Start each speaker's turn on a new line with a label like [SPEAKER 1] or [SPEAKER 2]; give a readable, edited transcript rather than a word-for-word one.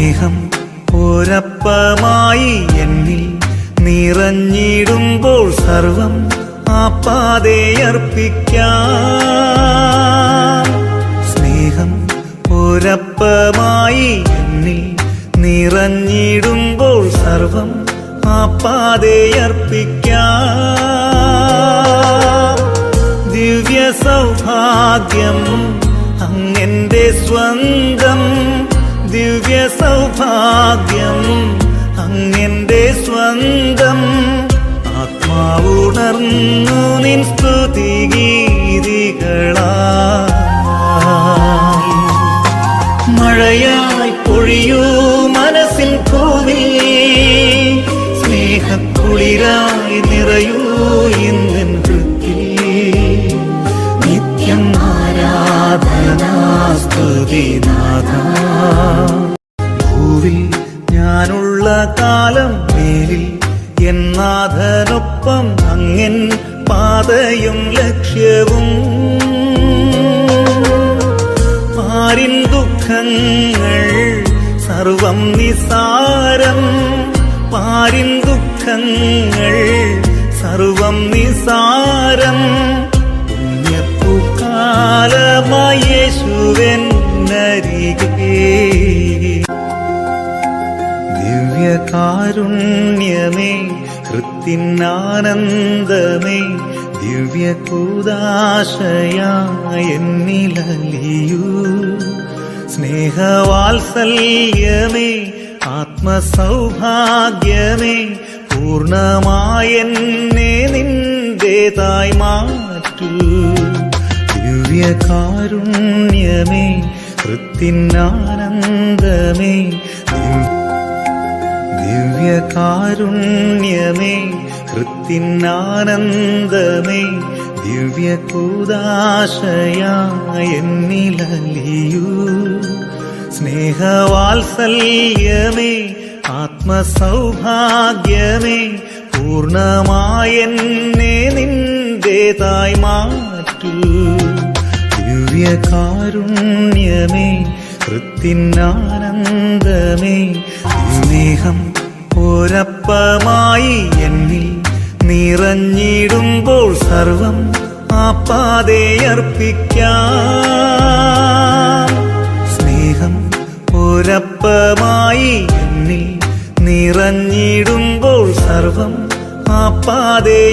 [SPEAKER 1] സ്നേഹം ഒരപ്പമായി എന്നിൽ നിറഞ്ഞിടുമ്പോൾ സർവം ആപ്പാതെ അർപ്പിക്കാം. സ്നേഹം ഒരപ്പമായി എന്നിൽ നിറഞ്ഞിടുമ്പോൾ സർവം ആപ്പാതെ അർപ്പിക്കാം. ദിവ്യ സൗഭാഗ്യം അങ്ങെന്റെ സ്വന്തം, ദിവ്യ സൗഭാഗ്യം അങ്ങെന്റെ സ്വന്തം. ആത്മാവുണർന്നു നിൻ സ്തുതിഗീതികളായി മഴയായി പൊഴിയൂ മനസ്സിൻ പൂവിൽ, സ്നേഹക്കുളിരായി നിറയൂ ഇന്നെൻ ഹൃത്തിൽ. നിത്യം ആരാധനാ സ്തുതിനാഥ. ഭൂവിൽ ഞാനുള്ള കാലം മേലിൽ എന്നാഥനൊപ്പം അങ്ങൻ പാതയും ലക്ഷ്യവും. പാരിൻ ദുഃഖങ്ങൾ സർവം നിസാരം, പാരിൻ ദുഃഖങ്ങൾ സർവം നിസാരം. പുണ്യപ്പൂക്കാലമായി യേശുവെന്നരികെ. ദിവ്യകാരുണ്യമേ ഹൃത്തിനാനന്ദമേ, ദിവ്യകൂദാശയായ എന്നിലലിയൂ. സ്നേഹവാത്സല്യമേ ആത്മസൗഭാഗ്യമേ, പൂർണ്ണമായെന്നെ നിന്റേതായി മാറ്റൂ. ദിവ്യകാരുണ്യമേ ഹൃത്തിനാനന്ദമേ, ദിവ്യകാരുണ്യമേ ഹൃത്തിനാനന്ദമേ, ദിവ്യകൂദാശയായ എന്നിലലിയൂ. സ്നേഹവാത്സല്യമേ ആത്മസൗഭാഗ്യമേ, പൂർണ്ണമായെന്നെ നിന്റേതായി മാറ്റൂ. ദിവ്യകാരുണ്യമേ ഹൃത്തിനാനന്ദമേ. സ്നേഹം ഒരപ്പമായി എന്നിൽ നിറഞ്ഞിടുമ്പോൾ സർവം ആപ്പാതെ അർപ്പിക്കാം. സ്നേഹം ഒരപ്പമായി എന്നിൽ നിറഞ്ഞിടുമ്പോൾ സർവം ആപ്പാതെ